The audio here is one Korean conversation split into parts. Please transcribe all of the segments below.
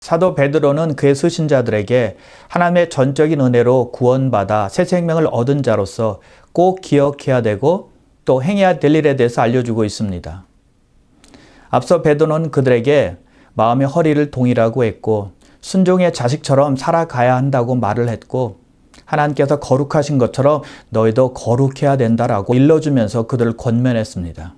사도 베드로는 그의 수신자들에게 하나님의 전적인 은혜로 구원받아 새 생명을 얻은 자로서 꼭 기억해야 되고 또 행해야 될 일에 대해서 알려주고 있습니다. 앞서 베드로는 그들에게 마음의 허리를 동이라고 했고 순종의 자식처럼 살아가야 한다고 말을 했고 하나님께서 거룩하신 것처럼 너희도 거룩해야 된다라고 일러주면서 그들을 권면했습니다.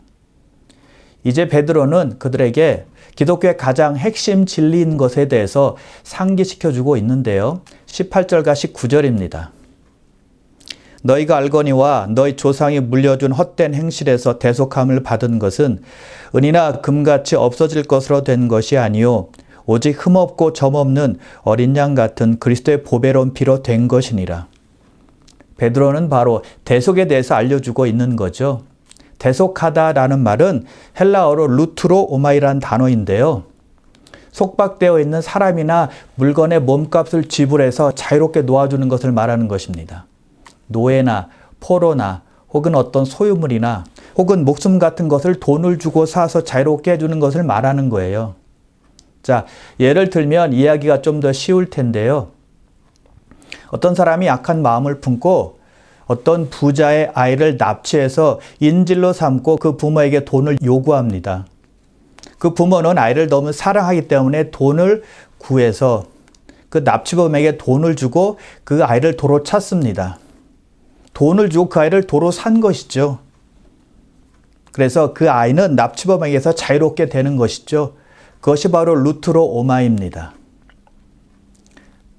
이제 베드로는 그들에게 기독교의 가장 핵심 진리인 것에 대해서 상기시켜주고 있는데요. 18절과 19절입니다. 너희가 알거니와 너희 조상이 물려준 헛된 행실에서 대속함을 받은 것은 은이나 금같이 없어질 것으로 된 것이 아니요 오직 흠없고 점없는 어린 양 같은 그리스도의 보배로운 피로 된 것이니라. 베드로는 바로 대속에 대해서 알려주고 있는 거죠. 대속하다라는 말은 헬라어로 루트로 오마이라는 단어인데요. 속박되어 있는 사람이나 물건의 몸값을 지불해서 자유롭게 놓아주는 것을 말하는 것입니다. 노예나 포로나 혹은 어떤 소유물이나 혹은 목숨 같은 것을 돈을 주고 사서 자유롭게 해주는 것을 말하는 거예요. 자, 예를 들면 이야기가 좀 더 쉬울 텐데요. 어떤 사람이 악한 마음을 품고 어떤 부자의 아이를 납치해서 인질로 삼고 그 부모에게 돈을 요구합니다. 그 부모는 아이를 너무 사랑하기 때문에 돈을 구해서 그 납치범에게 돈을 주고 그 아이를 도로 찾습니다. 돈을 주고 그 아이를 도로 산 것이죠. 그래서 그 아이는 납치범에게서 자유롭게 되는 것이죠. 그것이 바로 루트로 오마입니다.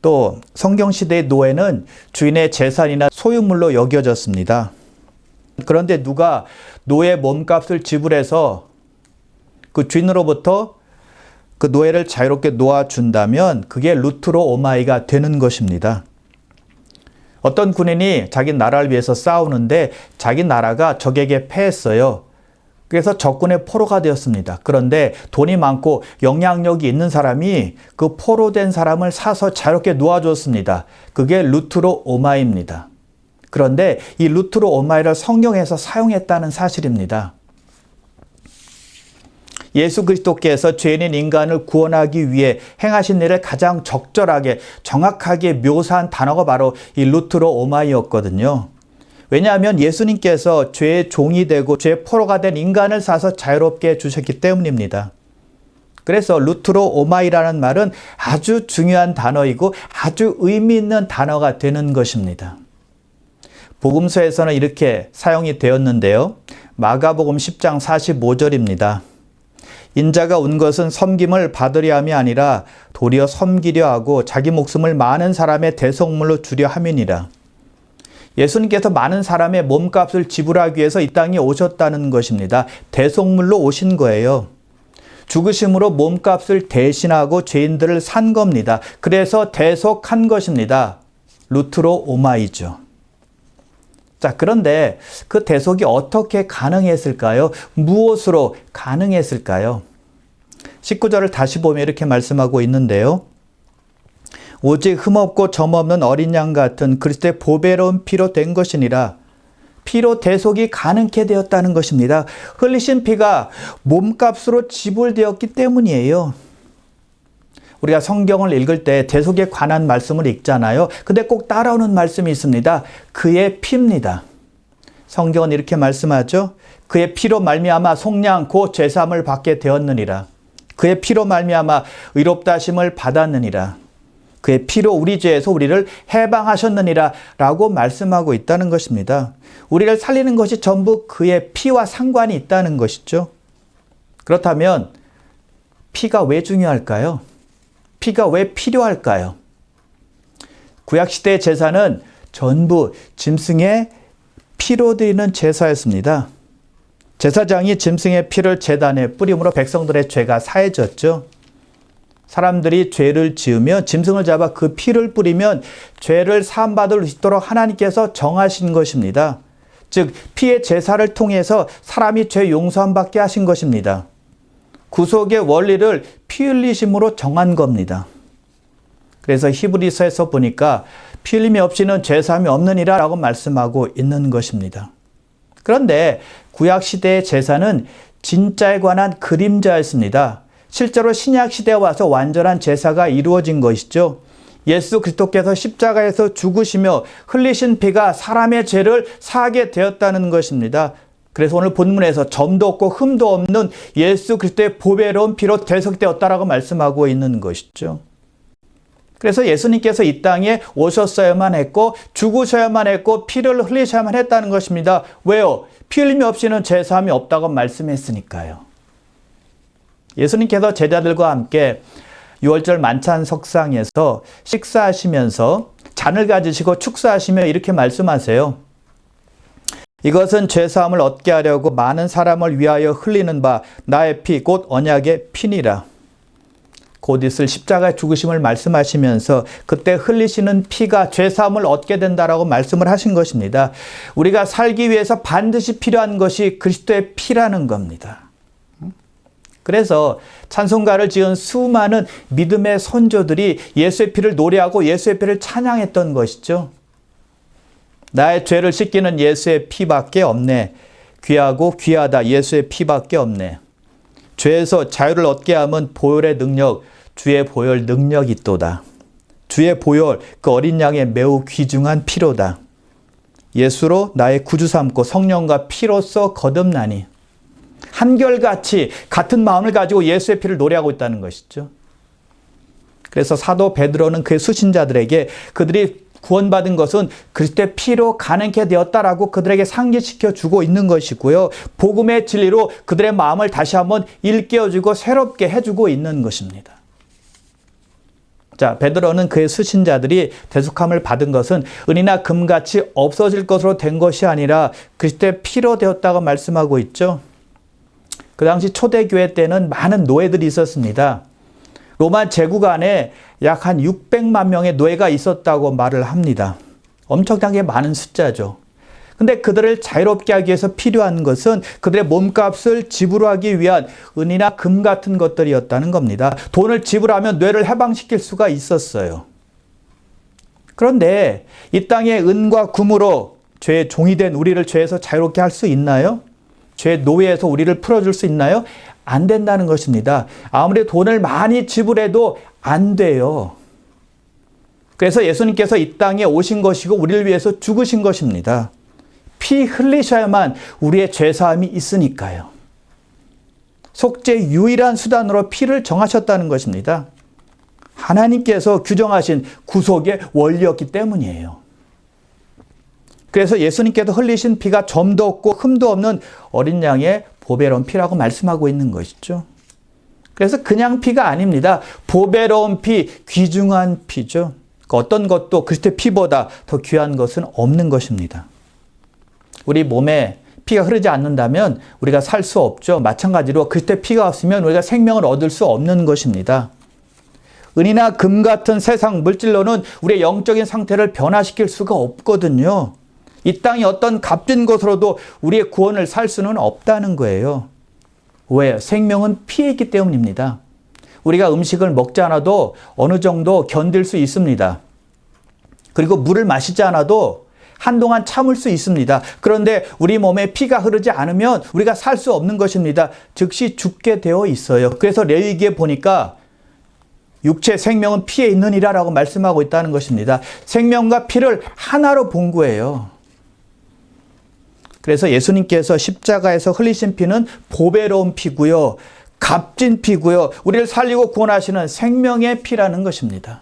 또 성경시대의 노예는 주인의 재산이나 소유물로 여겨졌습니다. 그런데 누가 노예 몸값을 지불해서 그 주인으로부터 그 노예를 자유롭게 놓아준다면 그게 루트로 오마이가 되는 것입니다. 어떤 군인이 자기 나라를 위해서 싸우는데 자기 나라가 적에게 패했어요. 그래서 적군의 포로가 되었습니다. 그런데 돈이 많고 영향력이 있는 사람이 그 포로된 사람을 사서 자유롭게 놓아줬습니다. 그게 루트로 오마이입니다. 그런데 이 루트로 오마이를 성경에서 사용했다는 사실입니다. 예수 그리스도께서 죄인인 인간을 구원하기 위해 행하신 일을 가장 적절하게 정확하게 묘사한 단어가 바로 이 루트로 오마이였거든요. 왜냐하면 예수님께서 죄의 종이 되고 죄의 포로가 된 인간을 사서 자유롭게 해주셨기 때문입니다. 그래서 루트로 오마이라는 말은 아주 중요한 단어이고 아주 의미 있는 단어가 되는 것입니다. 복음서에서는 이렇게 사용이 되었는데요. 마가복음 10장 45절입니다. 인자가 온 것은 섬김을 받으려 함이 아니라 도리어 섬기려 하고 자기 목숨을 많은 사람의 대속물로 주려 함이니라. 예수님께서 많은 사람의 몸값을 지불하기 위해서 이 땅에 오셨다는 것입니다. 대속물로 오신 거예요. 죽으심으로 몸값을 대신하고 죄인들을 산 겁니다. 그래서 대속한 것입니다. 루트로 오마이죠. 자, 그런데 그 대속이 어떻게 가능했을까요? 무엇으로 가능했을까요? 19절을 다시 보면 이렇게 말씀하고 있는데요. 오직 흠없고 점없는 어린 양 같은 그리스도의 보배로운 피로 된 것이니라. 피로 대속이 가능케 되었다는 것입니다. 흘리신 피가 몸값으로 지불되었기 때문이에요. 우리가 성경을 읽을 때 대속에 관한 말씀을 읽잖아요. 근데 꼭 따라오는 말씀이 있습니다. 그의 피입니다. 성경은 이렇게 말씀하죠. 그의 피로 말미암아 속량 곧 죄사함을 받게 되었느니라. 그의 피로 말미암아 의롭다 하심을 받았느니라. 그의 피로 우리 죄에서 우리를 해방하셨느니라 라고 말씀하고 있다는 것입니다. 우리를 살리는 것이 전부 그의 피와 상관이 있다는 것이죠. 그렇다면 피가 왜 중요할까요? 피가 왜 필요할까요? 구약시대의 제사는 전부 짐승의 피로 드리는 제사였습니다. 제사장이 짐승의 피를 제단에 뿌림으로 백성들의 죄가 사해졌죠. 사람들이 죄를 지으며 짐승을 잡아 그 피를 뿌리면 죄를 사함받을 수 있도록 하나님께서 정하신 것입니다. 즉 피의 제사를 통해서 사람이 죄 용서함 받게 하신 것입니다. 구속의 원리를 피 흘리심으로 정한 겁니다. 그래서 히브리서에서 보니까 피 흘림이 없이는 죄 사함이 없느니라 라고 말씀하고 있는 것입니다. 그런데 구약시대의 제사는 진짜에 관한 그림자였습니다. 실제로 신약 시대에 와서 완전한 제사가 이루어진 것이죠. 예수 그리스도께서 십자가에서 죽으시며 흘리신 피가 사람의 죄를 사하게 되었다는 것입니다. 그래서 오늘 본문에서 점도 없고 흠도 없는 예수 그리스도의 보배로운 피로 대속되었다라고 말씀하고 있는 것이죠. 그래서 예수님께서 이 땅에 오셨어야만 했고 죽으셔야만 했고 피를 흘리셔야만 했다는 것입니다. 왜요? 피 흘림이 없이는 제사함이 없다고 말씀했으니까요. 예수님께서 제자들과 함께 6월절 만찬 석상에서 식사하시면서 잔을 가지시고 축사하시며 이렇게 말씀하세요. 이것은 죄사함을 얻게 하려고 많은 사람을 위하여 흘리는 바 나의 피 곧 언약의 피니라. 곧 있을 십자가의 죽으심을 말씀하시면서 그때 흘리시는 피가 죄사함을 얻게 된다라고 말씀을 하신 것입니다. 우리가 살기 위해서 반드시 필요한 것이 그리스도의 피라는 겁니다. 그래서 찬송가를 지은 수많은 믿음의 선조들이 예수의 피를 노래하고 예수의 피를 찬양했던 것이죠. 나의 죄를 씻기는 예수의 피밖에 없네. 귀하고 귀하다 예수의 피밖에 없네. 죄에서 자유를 얻게 함은 보혈의 능력, 주의 보혈 능력이 있도다. 주의 보혈, 그 어린 양의 매우 귀중한 피로다. 예수로 나의 구주 삼고 성령과 피로써 거듭나니. 한결같이 같은 마음을 가지고 예수의 피를 노래하고 있다는 것이죠. 그래서 사도 베드로는 그의 수신자들에게 그들이 구원받은 것은 그리스도의 피로 가능케 되었다라고 그들에게 상기시켜 주고 있는 것이고요. 복음의 진리로 그들의 마음을 다시 한번 일깨워주고 새롭게 해주고 있는 것입니다. 자, 베드로는 그의 수신자들이 대속함을 받은 것은 은이나 금같이 없어질 것으로 된 것이 아니라 그리스도의 피로 되었다고 말씀하고 있죠. 그 당시 초대교회 때는 많은 노예들이 있었습니다. 로마 제국 안에 약 한 600만 명의 노예가 있었다고 말을 합니다. 엄청나게 많은 숫자죠. 근데 그들을 자유롭게 하기 위해서 필요한 것은 그들의 몸값을 지불하기 위한 은이나 금 같은 것들이었다는 겁니다. 돈을 지불하면 뇌를 해방시킬 수가 있었어요. 그런데 이 땅의 은과 금으로 죄의 종이 된 우리를 죄에서 자유롭게 할 수 있나요? 죄의 노예에서 우리를 풀어줄 수 있나요? 안 된다는 것입니다. 아무리 돈을 많이 지불해도 안 돼요. 그래서 예수님께서 이 땅에 오신 것이고 우리를 위해서 죽으신 것입니다. 피 흘리셔야만 우리의 죄사함이 있으니까요. 속죄의 유일한 수단으로 피를 정하셨다는 것입니다. 하나님께서 규정하신 구속의 원리였기 때문이에요. 그래서 예수님께서 흘리신 피가 점도 없고 흠도 없는 어린 양의 보배로운 피라고 말씀하고 있는 것이죠. 그래서 그냥 피가 아닙니다. 보배로운 피, 귀중한 피죠. 어떤 것도 그리스도의 피보다 더 귀한 것은 없는 것입니다. 우리 몸에 피가 흐르지 않는다면 우리가 살 수 없죠. 마찬가지로 그리스도의 피가 없으면 우리가 생명을 얻을 수 없는 것입니다. 은이나 금 같은 세상 물질로는 우리의 영적인 상태를 변화시킬 수가 없거든요. 이 땅이 어떤 값진 것으로도 우리의 구원을 살 수는 없다는 거예요. 왜? 생명은 피에 있기 때문입니다. 우리가 음식을 먹지 않아도 어느 정도 견딜 수 있습니다. 그리고 물을 마시지 않아도 한동안 참을 수 있습니다. 그런데 우리 몸에 피가 흐르지 않으면 우리가 살 수 없는 것입니다. 즉시 죽게 되어 있어요. 그래서 레위기에 보니까 육체 생명은 피에 있느니라라고 말씀하고 있다는 것입니다. 생명과 피를 하나로 본 거예요. 그래서 예수님께서 십자가에서 흘리신 피는 보배로운 피고요. 값진 피고요. 우리를 살리고 구원하시는 생명의 피라는 것입니다.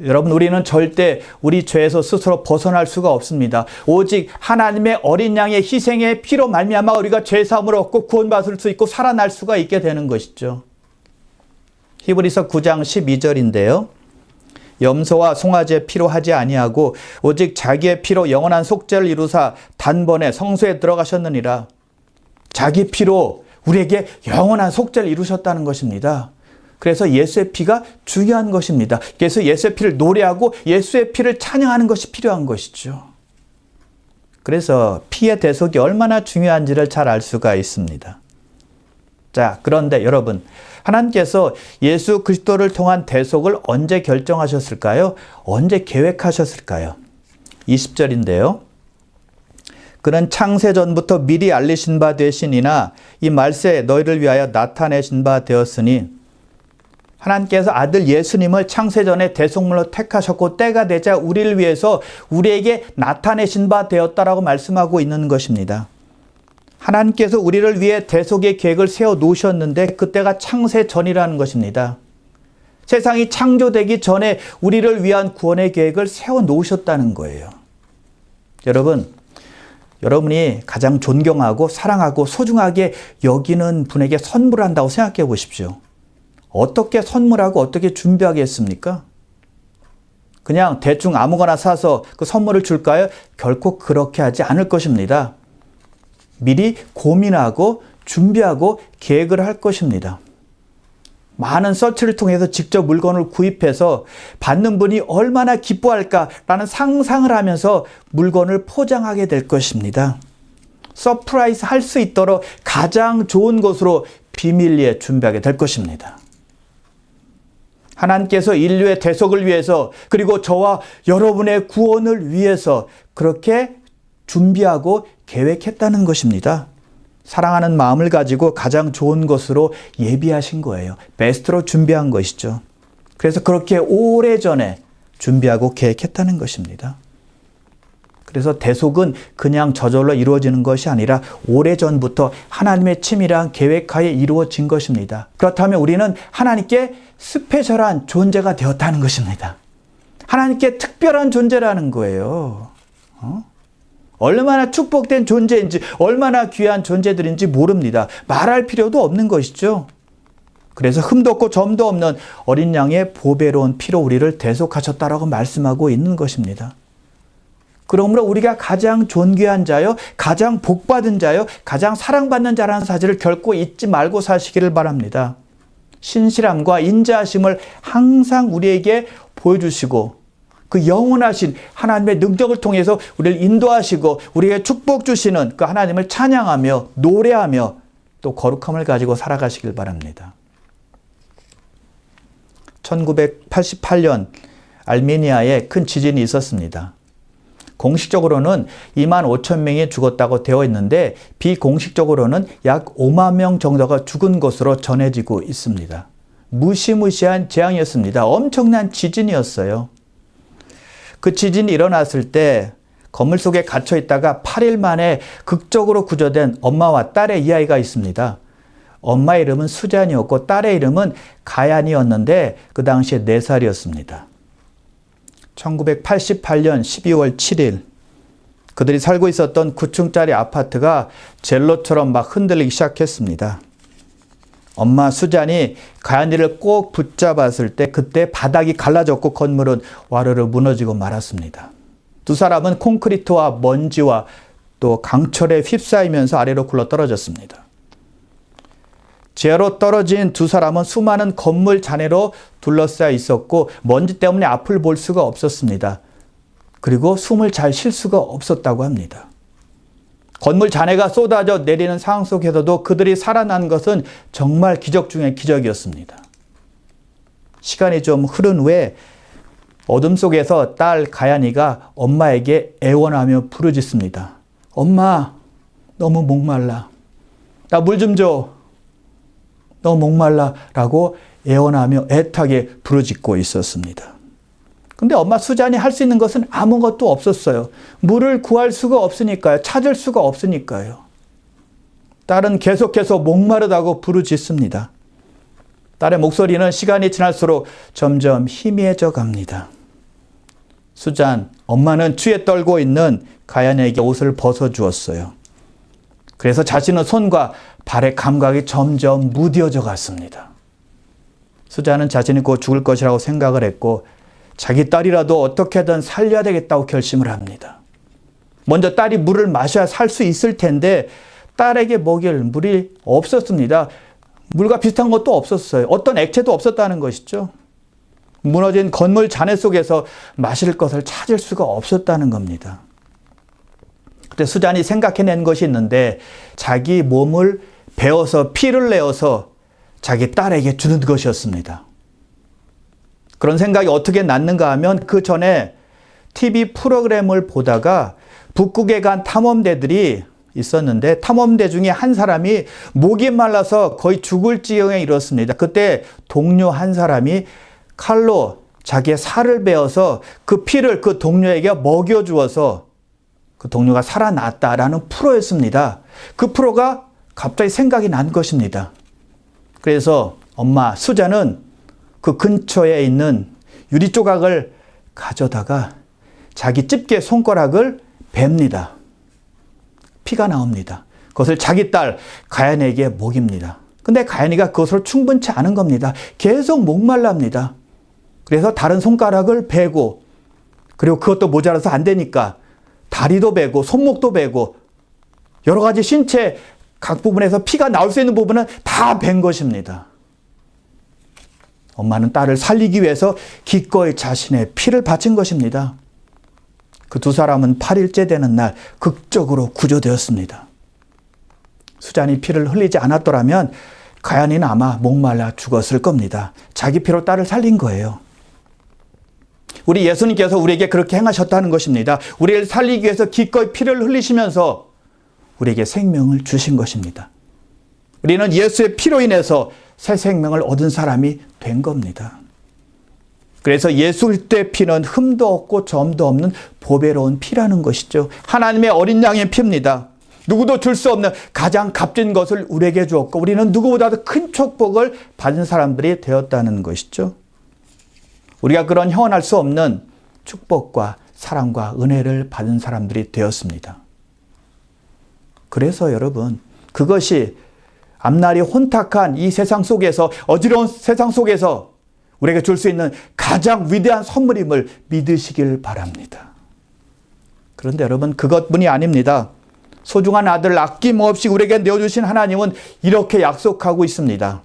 여러분, 우리는 절대 우리 죄에서 스스로 벗어날 수가 없습니다. 오직 하나님의 어린 양의 희생의 피로 말미암아 우리가 죄사함을 얻고 구원받을 수 있고 살아날 수가 있게 되는 것이죠. 히브리서 9장 12절인데요. 염소와 송아지의 피로 하지 아니하고 오직 자기의 피로 영원한 속죄를 이루사 단번에 성소에 들어가셨느니라. 자기 피로 우리에게 영원한 속죄를 이루셨다는 것입니다. 그래서 예수의 피가 중요한 것입니다. 그래서 예수의 피를 노래하고 예수의 피를 찬양하는 것이 필요한 것이죠. 그래서 피의 대속이 얼마나 중요한지를 잘 알 수가 있습니다. 자, 그런데 여러분, 하나님께서 예수 그리스도를 통한 대속을 언제 결정하셨을까요? 언제 계획하셨을까요? 20절인데요. 그는 창세전부터 미리 알리신 바 되시니나 이 말세에 너희를 위하여 나타내신 바 되었으니 하나님께서 아들 예수님을 창세전에 대속물로 택하셨고 때가 되자 우리를 위해서 우리에게 나타내신 바 되었다라고 말씀하고 있는 것입니다. 하나님께서 우리를 위해 대속의 계획을 세워 놓으셨는데 그때가 창세전이라는 것입니다. 세상이 창조되기 전에 우리를 위한 구원의 계획을 세워 놓으셨다는 거예요. 여러분이 가장 존경하고 사랑하고 소중하게 여기는 분에게 선물한다고 생각해 보십시오. 어떻게 선물하고 어떻게 준비하겠습니까? 그냥 대충 아무거나 사서 그 선물을 줄까요? 결코 그렇게 하지 않을 것입니다. 미리 고민하고 준비하고 계획을 할 것입니다. 많은 서치를 통해서 직접 물건을 구입해서 받는 분이 얼마나 기뻐할까라는 상상을 하면서 물건을 포장하게 될 것입니다. 서프라이즈 할 수 있도록 가장 좋은 것으로 비밀리에 준비하게 될 것입니다. 하나님께서 인류의 대속을 위해서 그리고 저와 여러분의 구원을 위해서 그렇게 준비하고 계획했다는 것입니다. 사랑하는 마음을 가지고 가장 좋은 것으로 예비하신 거예요. 베스트로 준비한 것이죠. 그래서 그렇게 오래전에 준비하고 계획했다는 것입니다. 그래서 대속은 그냥 저절로 이루어지는 것이 아니라 오래전부터 하나님의 치밀한 계획하에 이루어진 것입니다. 그렇다면 우리는 하나님께 스페셜한 존재가 되었다는 것입니다. 하나님께 특별한 존재라는 거예요. 얼마나 축복된 존재인지 얼마나 귀한 존재들인지 모릅니다. 말할 필요도 없는 것이죠. 그래서 흠도 없고 점도 없는 어린 양의 보배로운 피로 우리를 대속하셨다라고 말씀하고 있는 것입니다. 그러므로 우리가 가장 존귀한 자요, 가장 복받은 자요, 가장 사랑받는 자라는 사실을 결코 잊지 말고 사시기를 바랍니다. 신실함과 인자하심을 항상 우리에게 보여주시고 그 영원하신 하나님의 능력을 통해서 우리를 인도하시고 우리에게 축복 주시는 그 하나님을 찬양하며 노래하며 또 거룩함을 가지고 살아가시길 바랍니다. 1988년 알메니아에 큰 지진이 있었습니다. 공식적으로는 2만 5천 명이 죽었다고 되어 있는데 비공식적으로는 약 5만 명 정도가 죽은 것으로 전해지고 있습니다. 무시무시한 재앙이었습니다. 엄청난 지진이었어요. 그 지진이 일어났을 때 건물 속에 갇혀 있다가 8일 만에 극적으로 구조된 엄마와 딸의 이야기가 있습니다. 엄마의 이름은 수잔이었고 딸의 이름은 가얀이었는데 그 당시에 4살이었습니다. 1988년 12월 7일 그들이 살고 있었던 9층짜리 아파트가 젤로처럼 막 흔들리기 시작했습니다. 엄마 수잔이 가연이를 꼭 붙잡았을 때 그때 바닥이 갈라졌고 건물은 와르르 무너지고 말았습니다. 두 사람은 콘크리트와 먼지와 또 강철에 휩싸이면서 아래로 굴러 떨어졌습니다. 지하로 떨어진 두 사람은 수많은 건물 잔해로 둘러싸여 있었고 먼지 때문에 앞을 볼 수가 없었습니다. 그리고 숨을 잘 쉴 수가 없었다고 합니다. 건물 잔해가 쏟아져 내리는 상황 속에서도 그들이 살아난 것은 정말 기적 중의 기적이었습니다. 시간이 좀 흐른 후에 어둠 속에서 딸 가얀이가 엄마에게 애원하며 부르짖습니다. 엄마, 너무 목말라. 나 물 좀 줘. 너무 목말라. 라고 애원하며 애타게 부르짖고 있었습니다. 근데 엄마 수잔이 할 수 있는 것은 아무것도 없었어요. 물을 구할 수가 없으니까요. 찾을 수가 없으니까요. 딸은 계속해서 목마르다고 부르짖습니다. 딸의 목소리는 시간이 지날수록 점점 희미해져 갑니다. 수잔, 엄마는 추에 떨고 있는 가연에게 옷을 벗어주었어요. 그래서 자신의 손과 발의 감각이 점점 무뎌져 갔습니다. 수잔은 자신이 곧 죽을 것이라고 생각을 했고 자기 딸이라도 어떻게든 살려야 되겠다고 결심을 합니다. 먼저 딸이 물을 마셔야 살 수 있을 텐데 딸에게 먹일 물이 없었습니다. 물과 비슷한 것도 없었어요. 어떤 액체도 없었다는 것이죠. 무너진 건물 잔해 속에서 마실 것을 찾을 수가 없었다는 겁니다. 그때 수잔이 생각해낸 것이 있는데 자기 몸을 베어서 피를 내어서 자기 딸에게 주는 것이었습니다. 그런 생각이 어떻게 났는가 하면 그 전에 TV 프로그램을 보다가 북극에 간 탐험대들이 있었는데 탐험대 중에 한 사람이 목이 말라서 거의 죽을 지경에 이르렀습니다. 그때 동료 한 사람이 칼로 자기의 살을 베어서 그 피를 그 동료에게 먹여주어서 그 동료가 살아났다라는 프로였습니다. 그 프로가 갑자기 생각이 난 것입니다. 그래서 엄마 수자는 그 근처에 있는 유리 조각을 가져다가 자기 집게 손가락을 뱁니다. 피가 나옵니다. 그것을 자기 딸 가야니에게 먹입니다. 근데 가야니가 그것으로 충분치 않은 겁니다. 계속 목말랍니다. 그래서 다른 손가락을 베고 그리고 그것도 모자라서 안 되니까 다리도 베고 손목도 베고 여러 가지 신체 각 부분에서 피가 나올 수 있는 부분은 다 벤 것입니다. 엄마는 딸을 살리기 위해서 기꺼이 자신의 피를 바친 것입니다. 그 두 사람은 8일째 되는 날 극적으로 구조되었습니다. 수잔이 피를 흘리지 않았더라면 가야니는 아마 목말라 죽었을 겁니다. 자기 피로 딸을 살린 거예요. 우리 예수님께서 우리에게 그렇게 행하셨다는 것입니다. 우리를 살리기 위해서 기꺼이 피를 흘리시면서 우리에게 생명을 주신 것입니다. 우리는 예수의 피로 인해서 새 생명을 얻은 사람이 된 겁니다. 그래서 예수의 피는 흠도 없고 점도 없는 보배로운 피라는 것이죠. 하나님의 어린 양의 피입니다. 누구도 줄 수 없는 가장 값진 것을 우리에게 주었고 우리는 누구보다도 큰 축복을 받은 사람들이 되었다는 것이죠. 우리가 그런 형언할 수 없는 축복과 사랑과 은혜를 받은 사람들이 되었습니다. 그래서 여러분 그것이 앞날이 혼탁한 이 세상 속에서 어지러운 세상 속에서 우리에게 줄 수 있는 가장 위대한 선물임을 믿으시길 바랍니다. 그런데 여러분 그것뿐이 아닙니다. 소중한 아들을 아낌없이 우리에게 내어주신 하나님은 이렇게 약속하고 있습니다.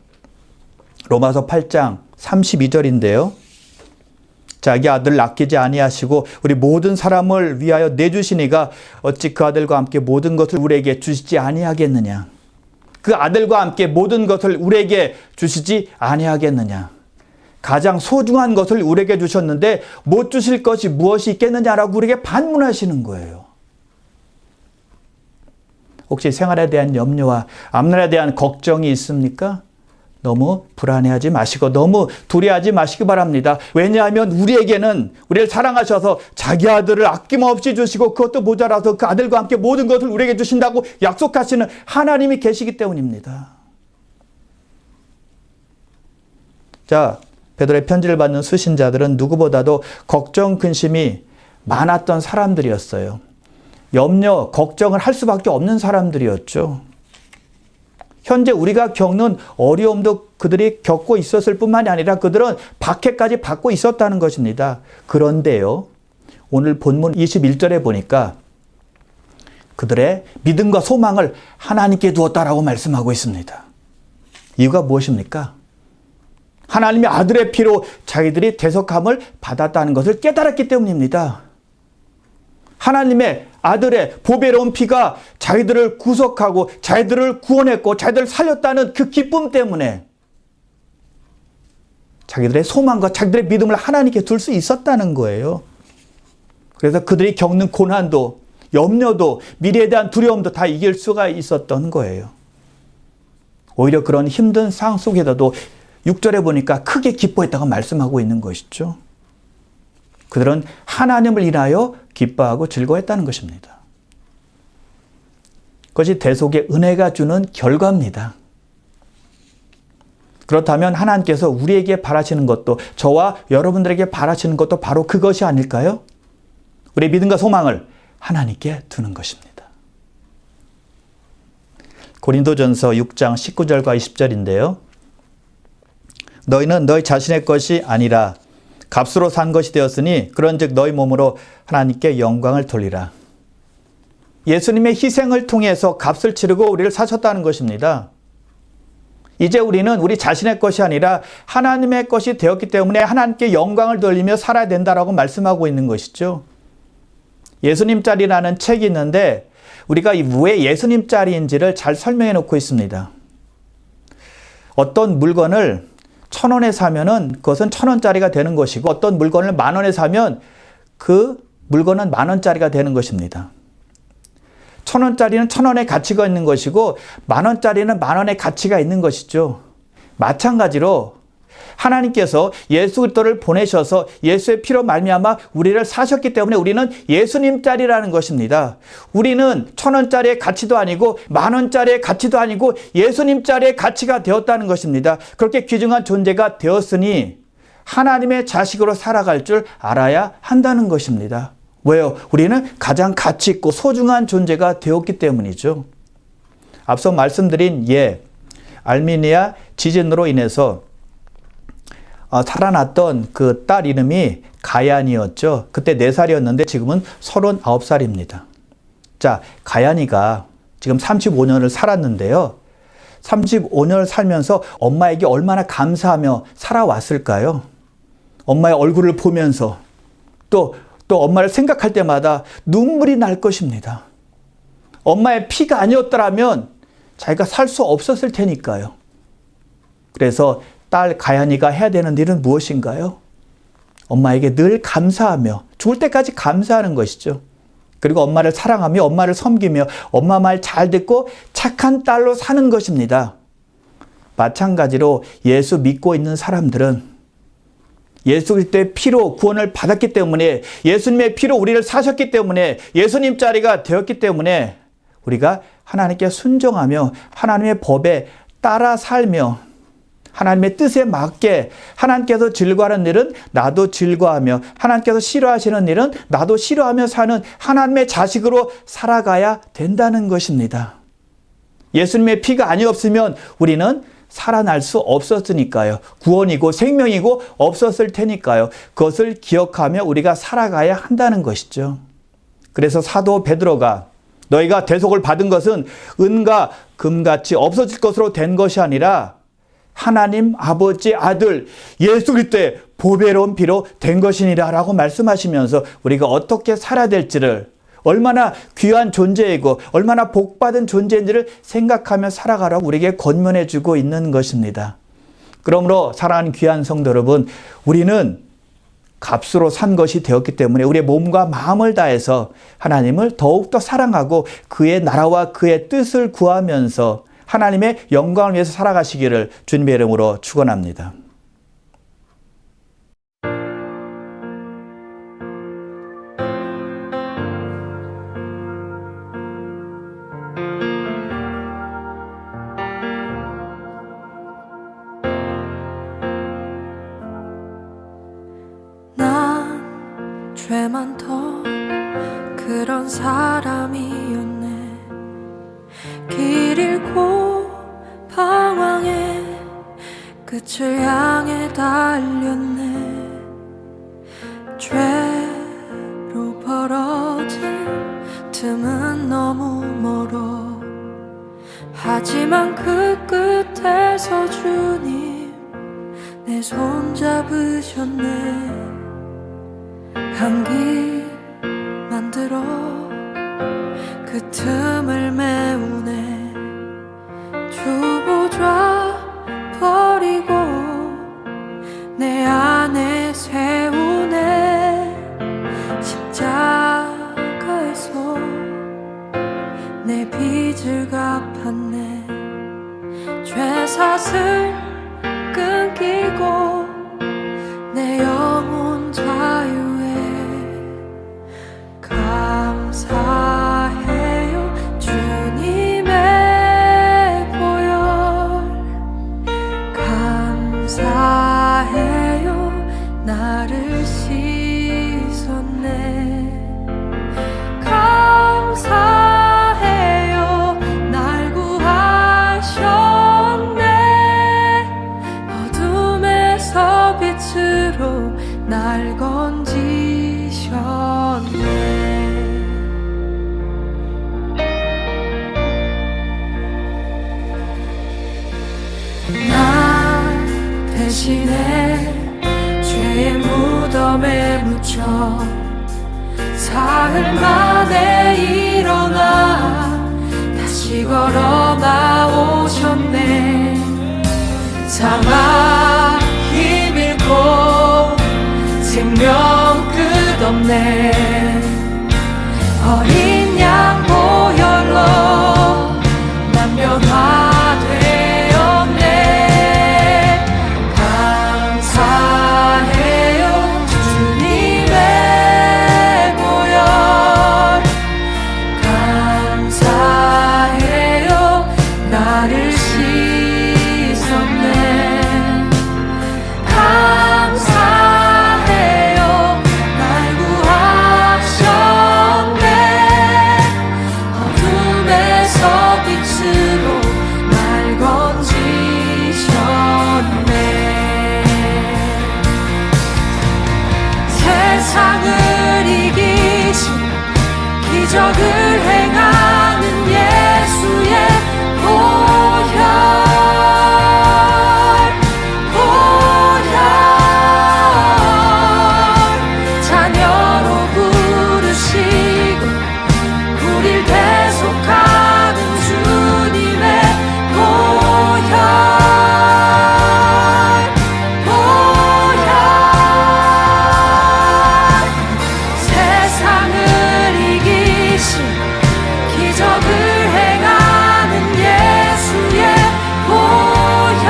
로마서 8장 32절인데요. 자기 아들을 아끼지 아니하시고 우리 모든 사람을 위하여 내주시니가 어찌 그 아들과 함께 모든 것을 우리에게 주시지 아니하겠느냐. 그 아들과 함께 모든 것을 우리에게 주시지 아니하겠느냐. 가장 소중한 것을 우리에게 주셨는데 못 주실 것이 무엇이 있겠느냐라고 우리에게 반문하시는 거예요. 혹시 생활에 대한 염려와 앞날에 대한 걱정이 있습니까? 너무 불안해하지 마시고 너무 두려워하지 마시기 바랍니다. 왜냐하면 우리에게는 우리를 사랑하셔서 자기 아들을 아낌없이 주시고 그것도 모자라서 그 아들과 함께 모든 것을 우리에게 주신다고 약속하시는 하나님이 계시기 때문입니다. 자, 베드로의 편지를 받는 수신자들은 누구보다도 걱정, 근심이 많았던 사람들이었어요. 염려, 걱정을 할 수밖에 없는 사람들이었죠. 현재 우리가 겪는 어려움도 그들이 겪고 있었을 뿐만이 아니라 그들은 박해까지 받고 있었다는 것입니다. 그런데요, 오늘 본문 21절에 보니까 그들의 믿음과 소망을 하나님께 두었다라고 말씀하고 있습니다. 이유가 무엇입니까? 하나님의 아들의 피로 자기들이 대속함을 받았다는 것을 깨달았기 때문입니다. 하나님의 아들의 보배로운 피가 자기들을 구속하고 자기들을 구원했고 자기들을 살렸다는 그 기쁨 때문에 자기들의 소망과 자기들의 믿음을 하나님께 둘 수 있었다는 거예요. 그래서 그들이 겪는 고난도 염려도 미래에 대한 두려움도 다 이길 수가 있었던 거예요. 오히려 그런 힘든 상황 속에서도 6절에 보니까 크게 기뻐했다고 말씀하고 있는 것이죠. 그들은 하나님을 인하여 기뻐하고 즐거워했다는 것입니다. 그것이 대속의 은혜가 주는 결과입니다. 그렇다면 하나님께서 우리에게 바라시는 것도 저와 여러분들에게 바라시는 것도 바로 그것이 아닐까요? 우리의 믿음과 소망을 하나님께 두는 것입니다. 고린도전서 6장 19절과 20절인데요. 너희는 너희 자신의 것이 아니라 값으로 산 것이 되었으니 그런즉 너희 몸으로 하나님께 영광을 돌리라. 예수님의 희생을 통해서 값을 치르고 우리를 사셨다는 것입니다. 이제 우리는 우리 자신의 것이 아니라 하나님의 것이 되었기 때문에 하나님께 영광을 돌리며 살아야 된다라고 말씀하고 있는 것이죠. 예수님짜리라는 책이 있는데 우리가 왜 예수님짜리인지를 잘 설명해 놓고 있습니다. 어떤 물건을 1,000원에 사면은 그것은 1,000원짜리가 되는 것이고 어떤 물건을 10,000원에 사면 그 물건은 10,000원짜리가 되는 것입니다. 1,000원짜리는 1,000원의 가치가 있는 것이고 10,000원짜리는 10,000원의 가치가 있는 것이죠. 마찬가지로 하나님께서 예수 그리스도를 보내셔서 예수의 피로 말미암아 우리를 사셨기 때문에 우리는 예수님짜리라는 것입니다. 우리는 1,000원짜리의 가치도 아니고 10,000원짜리의 가치도 아니고 예수님짜리의 가치가 되었다는 것입니다. 그렇게 귀중한 존재가 되었으니 하나님의 자식으로 살아갈 줄 알아야 한다는 것입니다. 왜요? 우리는 가장 가치 있고 소중한 존재가 되었기 때문이죠. 앞서 말씀드린 알미니아 지진으로 인해서 살아났던 그 딸 이름이 가야니였죠. 그때 4살이었는데 지금은 39살입니다. 자, 가야니가 지금 35년을 살았는데요. 35년을 살면서 엄마에게 얼마나 감사하며 살아왔을까요? 엄마의 얼굴을 보면서 또 엄마를 생각할 때마다 눈물이 날 것입니다. 엄마의 피가 아니었더라면 자기가 살 수 없었을 테니까요. 그래서 딸 가야니가 해야 되는 일은 무엇인가요? 엄마에게 늘 감사하며 죽을 때까지 감사하는 것이죠. 그리고 엄마를 사랑하며 엄마를 섬기며 엄마 말 잘 듣고 착한 딸로 사는 것입니다. 마찬가지로 예수 믿고 있는 사람들은 예수 그리스도의 피로 구원을 받았기 때문에 예수님의 피로 우리를 사셨기 때문에 예수님 자리가 되었기 때문에 우리가 하나님께 순종하며 하나님의 법에 따라 살며 하나님의 뜻에 맞게 하나님께서 즐거워하는 일은 나도 즐거워하며 하나님께서 싫어하시는 일은 나도 싫어하며 사는 하나님의 자식으로 살아가야 된다는 것입니다. 예수님의 피가 아니었으면 우리는 살아날 수 없었으니까요. 구원이고 생명이고 없었을 테니까요. 그것을 기억하며 우리가 살아가야 한다는 것이죠. 그래서 사도 베드로가 너희가 대속을 받은 것은 은과 금같이 없어질 것으로 된 것이 아니라 하나님 아버지 아들 예수 그리스도의 보배로운 피로 된 것이니라 라고 말씀하시면서 우리가 어떻게 살아야 될지를 얼마나 귀한 존재이고 얼마나 복받은 존재인지를 생각하며 살아가라고 우리에게 권면해 주고 있는 것입니다. 그러므로 사랑하는 귀한 성도 여러분, 우리는 값으로 산 것이 되었기 때문에 우리의 몸과 마음을 다해서 하나님을 더욱더 사랑하고 그의 나라와 그의 뜻을 구하면서 하나님의 영광을 위해서 살아가시기를 주님의 이름으로 축원합니다. 난 죄만 더 그런 사람이었네. 길 잃고 방황해 끝을 향해 달렸네. 죄로 벌어진 틈은 너무 멀어. 하지만 그 끝에서 주님 내 손 잡으셨네. 한길 만들어 그 틈을 메우네. 주보좌 버리고 내 안에 세우네. 십자가에서 내 빚을 갚았네. 죄사슬 끊기고 내 영혼 자유에 감사해요. 주님의 보혈 감사해요. 나를 씻었네. 감사해요. 날 구하셨네. 어둠에서 빛으로 날 건지셨네. 대신에 죄의 무덤에 묻혀 사흘 만에 일어나 다시 걸어 나오셨네. 사망 힘 잃고 생명 끝없네. 어린 양 보혈 기적을 행하는 예수의 보혈 자녀로 부르시고 우릴 대속하는 주님의 보혈 세상을 이기신 기적을 행하는 예수의 보혈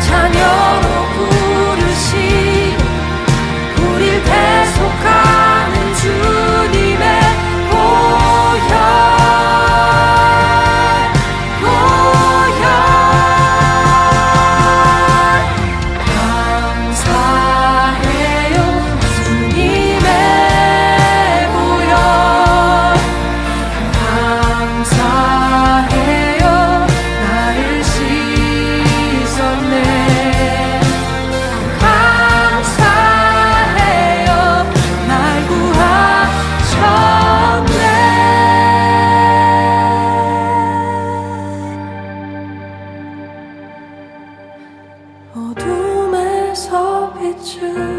자녀로 부르시고 우릴 대속하는 주님의 보혈 감사해요 주님의 보혈 감사해요 나를 씻었네 감사해요 날 구하셨네 어둠에서 빛을